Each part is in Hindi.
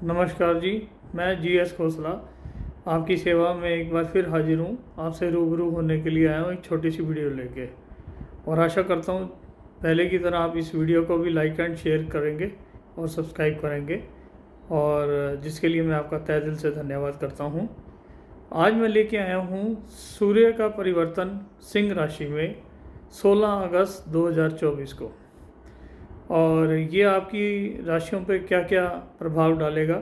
नमस्कार जी। मैं GS खोसला आपकी सेवा में एक बार फिर हाजिर हूँ। आपसे रूबरू होने के लिए आया हूँ एक छोटी सी वीडियो लेके, और आशा करता हूँ पहले की तरह आप इस वीडियो को भी लाइक एंड शेयर करेंगे और सब्सक्राइब करेंगे, और जिसके लिए मैं आपका तहे दिल से धन्यवाद करता हूँ। आज मैं लेके आया हूँ सूर्य का परिवर्तन सिंह राशि में 16 अगस्त 2024 को, और ये आपकी राशियों पे क्या क्या प्रभाव डालेगा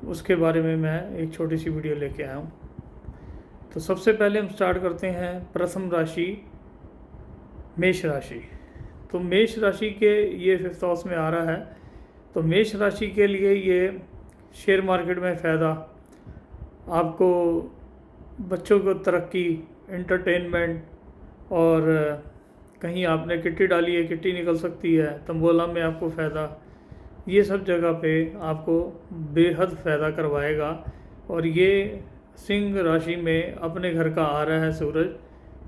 उसके बारे में मैं एक छोटी सी वीडियो लेके आया हूँ। तो सबसे पहले हम स्टार्ट करते हैं प्रथम राशि मेष राशि। तो मेष राशि के ये 5th हाउस में आ रहा है। तो मेष राशि के लिए ये शेयर मार्केट में फ़ायदा, आपको बच्चों को तरक्की, एंटरटेनमेंट, और कहीं आपने किट्टी डाली है, किट्टी निकल सकती है, तंबोला में आपको फ़ायदा, ये सब जगह पे आपको बेहद फ़ायदा करवाएगा। और ये सिंह राशि में अपने घर का आ रहा है सूरज,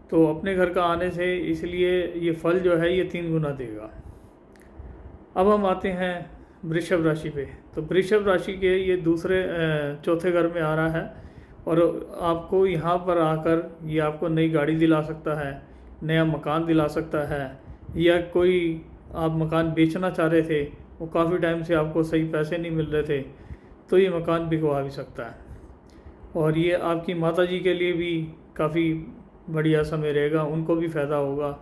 तो अपने घर का आने से इसलिए ये फल जो है ये 3 गुना देगा। अब हम आते हैं वृषभ राशि पे। तो वृषभ राशि के ये चौथे घर में आ रहा है, और आपको यहाँ पर आकर ये आपको नई गाड़ी दिला सकता है, नया मकान दिला सकता है, या कोई आप मकान बेचना चाह रहे थे, वो काफ़ी टाइम से आपको सही पैसे नहीं मिल रहे थे, तो ये मकान बिकवा भी सकता है। और ये आपकी माताजी के लिए भी काफ़ी बढ़िया समय रहेगा, उनको भी फ़ायदा होगा।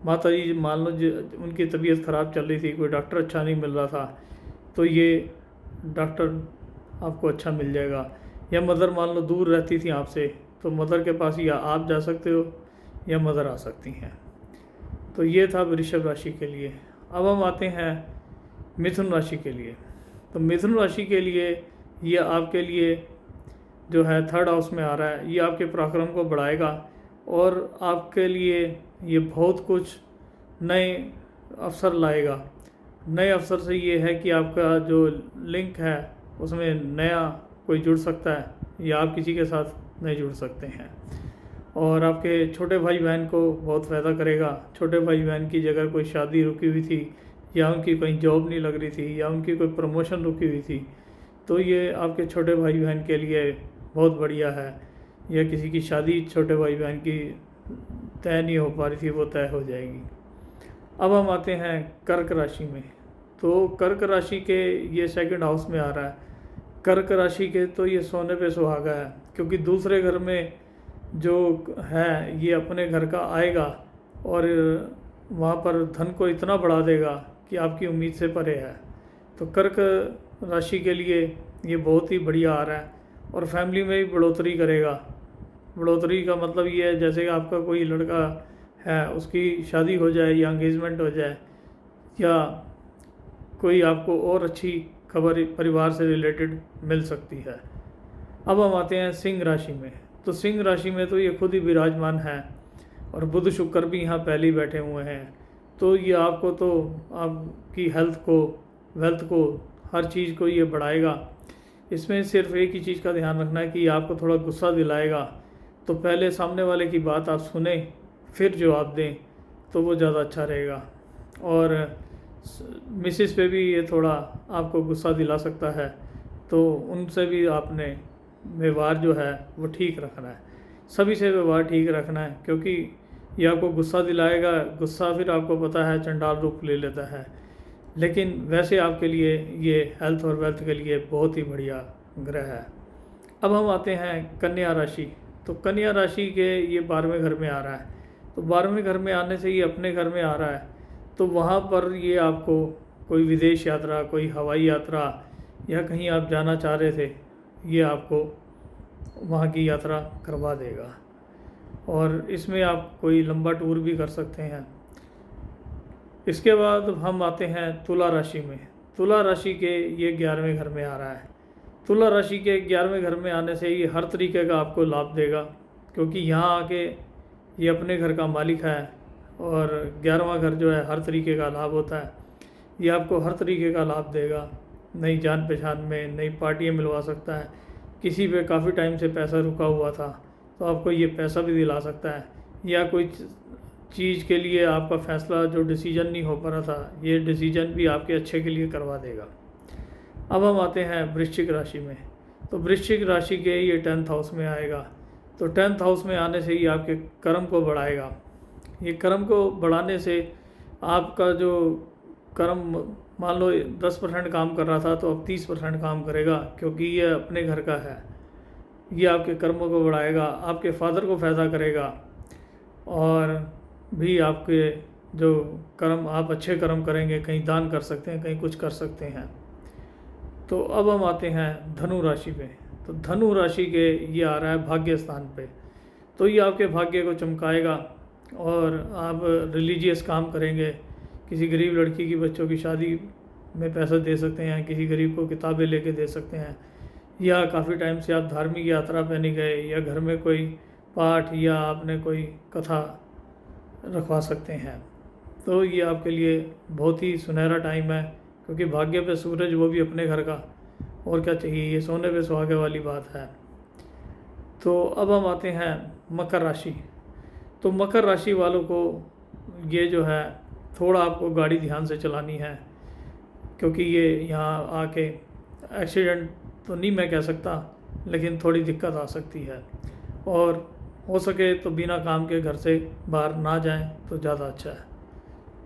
माताजी मान लो उनकी तबीयत ख़राब चल रही थी, कोई डॉक्टर अच्छा नहीं मिल रहा था, तो ये डॉक्टर आपको अच्छा मिल जाएगा। या मदर मान लो दूर रहती थी आपसे, तो मदर के पास या आप जा सकते हो या मदर आ सकती हैं। तो ये था वृषभ राशि के लिए। अब हम आते हैं मिथुन राशि के लिए। तो मिथुन राशि के लिए ये आपके लिए जो है 3rd हाउस में आ रहा है, ये आपके पराक्रम को बढ़ाएगा, और आपके लिए ये बहुत कुछ नए अवसर लाएगा। नए अवसर से ये है कि आपका जो लिंक है उसमें नया कोई जुड़ सकता है, या आप किसी के साथ नहीं जुड़ सकते हैं। और आपके छोटे भाई बहन को बहुत फ़ायदा करेगा। छोटे भाई बहन की जगह कोई शादी रुकी हुई थी, या उनकी कहीं जॉब नहीं लग रही थी, या उनकी कोई प्रमोशन रुकी हुई थी, तो ये आपके छोटे भाई बहन के लिए बहुत बढ़िया है। या किसी की शादी छोटे भाई बहन की तय नहीं हो पा रही थी, वो तय हो जाएगी। अब हम आते हैं कर्क राशि में। तो कर्क राशि के ये 2nd हाउस में आ रहा है। कर्क राशि के तो ये सोने पे सुहागा है, क्योंकि दूसरे घर में जो है ये अपने घर का आएगा, और वहाँ पर धन को इतना बढ़ा देगा कि आपकी उम्मीद से परे है। तो कर्क राशि के लिए ये बहुत ही बढ़िया आ रहा है, और फैमिली में भी बढ़ोतरी करेगा। बढ़ोतरी का मतलब ये है जैसे कि आपका कोई लड़का है, उसकी शादी हो जाए या एंगेजमेंट हो जाए, या कोई आपको और अच्छी खबर परिवार से रिलेटेड मिल सकती है। अब हम आते हैं सिंह राशि में। तो सिंह राशि में तो ये खुद ही विराजमान है, और बुध शुक्र भी यहाँ पहले ही बैठे हुए हैं। तो ये आपको तो आपकी हेल्थ को, वेल्थ को, हर चीज़ को ये बढ़ाएगा। इसमें सिर्फ एक ही चीज़ का ध्यान रखना है कि आपको थोड़ा गुस्सा दिलाएगा, तो पहले सामने वाले की बात आप सुने फिर जवाब दें, तो वो ज़्यादा अच्छा रहेगा। और मिसेस पे भी ये थोड़ा आपको गुस्सा दिला सकता है, तो उनसे भी आपने व्यवहार जो है वो ठीक रखना है। सभी से व्यवहार ठीक रखना है, क्योंकि ये आपको गुस्सा दिलाएगा। गुस्सा फिर आपको पता है चंडाल रूप ले लेता है, लेकिन वैसे आपके लिए ये हेल्थ और वेल्थ के लिए बहुत ही बढ़िया ग्रह है। अब हम आते हैं कन्या राशि। तो कन्या राशि के ये 12वें घर में आ रहा है। तो 12वें घर में आने से ये अपने घर में आ रहा है, तो वहाँ पर ये आपको कोई विदेश यात्रा, कोई हवाई यात्रा, या कहीं आप जाना चाह रहे थे, ये आपको वहाँ की यात्रा करवा देगा, और इसमें आप कोई लंबा टूर भी कर सकते हैं। इसके बाद हम आते हैं तुला राशि में। तुला राशि के ये 11वें घर में आ रहा है। तुला राशि के 11वें घर में आने से ये हर तरीके का आपको लाभ देगा, क्योंकि यहाँ आके ये अपने घर का मालिक है, और 11वां घर जो है हर तरीके का लाभ होता है। ये आपको हर तरीके का लाभ देगा। नई जान पहचान में नई पार्टियाँ मिलवा सकता है। किसी पे काफ़ी टाइम से पैसा रुका हुआ था, तो आपको ये पैसा भी दिला सकता है। या कोई चीज़ के लिए आपका फ़ैसला जो डिसीजन नहीं हो पा रहा था, ये डिसीजन भी आपके अच्छे के लिए करवा देगा। अब हम आते हैं वृश्चिक राशि में। तो वृश्चिक राशि के ये 10th हाउस में आएगा। तो 10th हाउस में आने से ही आपके कर्म को बढ़ाएगा। ये कर्म को बढ़ाने से आपका जो कर्म मान लो 10% काम कर रहा था तो अब 30% काम करेगा, क्योंकि ये अपने घर का है। ये आपके कर्मों को बढ़ाएगा, आपके फादर को फ़ायदा करेगा, और भी आपके जो कर्म आप अच्छे कर्म करेंगे, कहीं दान कर सकते हैं, कहीं कुछ कर सकते हैं। तो अब हम आते हैं धनु राशि पे। तो धनु राशि के ये आ रहा है भाग्य स्थान पे। तो ये आपके भाग्य को चमकाएगा और आप रिलीजियस काम करेंगे। किसी गरीब लड़की की बच्चों की शादी में पैसा दे सकते हैं, किसी गरीब को किताबें लेके दे सकते हैं, या काफ़ी टाइम से आप धार्मिक यात्रा पे नहीं गए, या घर में कोई पाठ या आपने कोई कथा रखवा सकते हैं। तो ये आपके लिए बहुत ही सुनहरा टाइम है, क्योंकि भाग्य पे सूरज, वो भी अपने घर का, और क्या चाहिए, ये सोने पे सुहागे वाली बात है। तो अब हम आते हैं मकर राशि। तो मकर राशि वालों को ये जो है थोड़ा आपको गाड़ी ध्यान से चलानी है, क्योंकि ये यहाँ आके एक्सीडेंट तो नहीं मैं कह सकता, लेकिन थोड़ी दिक्कत आ सकती है, और हो सके तो बिना काम के घर से बाहर ना जाएं तो ज़्यादा अच्छा है।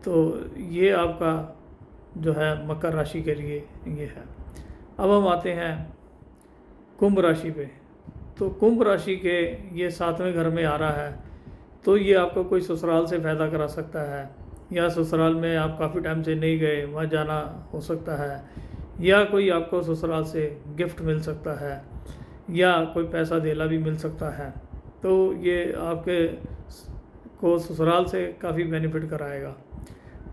तो ये आपका जो है मकर राशि के लिए ये है। अब हम आते हैं कुंभ राशि पे। तो कुंभ राशि के ये 7वें घर में आ रहा है। तो ये आपको कोई ससुराल से फ़ायदा करा सकता है, या ससुराल में आप काफ़ी टाइम से नहीं गए, वहाँ जाना हो सकता है, या कोई आपको ससुराल से गिफ्ट मिल सकता है, या कोई पैसा देला भी मिल सकता है। तो ये आपके को ससुराल से काफ़ी बेनिफिट कराएगा।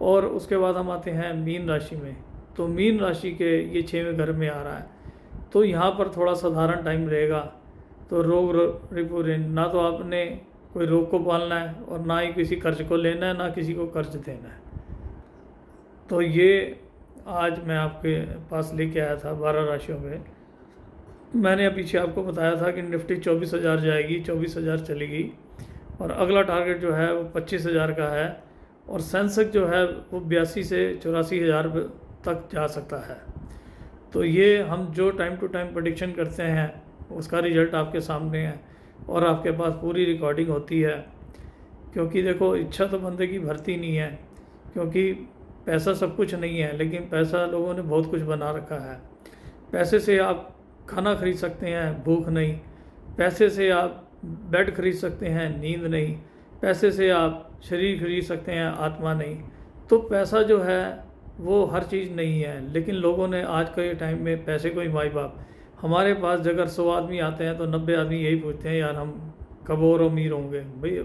और उसके बाद हम आते हैं मीन राशि में। तो मीन राशि के ये 6वें घर में आ रहा है। तो यहाँ पर थोड़ा साधारण टाइम रहेगा। तो रोग रिपुरेन, ना तो आपने कोई रोग को पालना है, और ना ही किसी कर्ज को लेना है, ना किसी को कर्ज देना है। तो ये आज मैं आपके पास लेके आया था 12 राशियों में। मैंने पीछे आपको बताया था कि निफ्टी 24,000 जाएगी, 24,000 चलेगी, और अगला टारगेट जो है वो 25,000 का है, और सेंसेक्स जो है वो 82 से 84,000 तक जा सकता है। तो ये हम जो टाइम टू टाइम प्रेडिक्शन करते हैं उसका रिजल्ट आपके सामने है, और आपके पास पूरी रिकॉर्डिंग होती है। क्योंकि देखो, इच्छा तो बंदे की भरती नहीं है, क्योंकि पैसा सब कुछ नहीं है, लेकिन पैसा लोगों ने बहुत कुछ बना रखा है। पैसे से आप खाना खरीद सकते हैं, भूख नहीं। पैसे से आप बेड खरीद सकते हैं, नींद नहीं। पैसे से आप शरीर खरीद सकते हैं, आत्मा नहीं। तो पैसा जो है वो हर चीज़ नहीं है, लेकिन लोगों ने आज के टाइम में पैसे को ही माई बाप। हमारे पास अगर 100 आदमी आते हैं तो 90 आदमी यही पूछते हैं, यार हम कब और अमीर होंगे। भाई,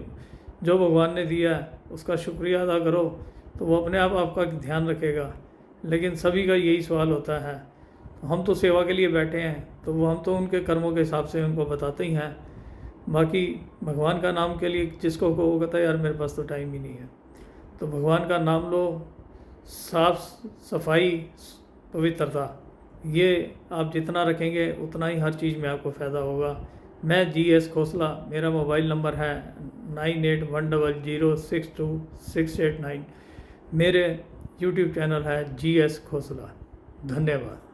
जो भगवान ने दिया है उसका शुक्रिया अदा करो, तो वो अपने आप आपका ध्यान रखेगा। लेकिन सभी का यही सवाल होता है। हम तो सेवा के लिए बैठे हैं, तो वो हम तो उनके कर्मों के हिसाब से उनको बताते ही हैं। बाकी भगवान का नाम के लिए जिसको वो कहता है, यार मेरे पास तो टाइम ही नहीं है। तो भगवान का नाम लो, साफ सफाई, पवित्रता, ये आप जितना रखेंगे उतना ही हर चीज़ में आपको फ़ायदा होगा। मैं GS खोसला, मेरा मोबाइल नंबर है 9810062689। मेरे YouTube चैनल है GS खोसला। धन्यवाद।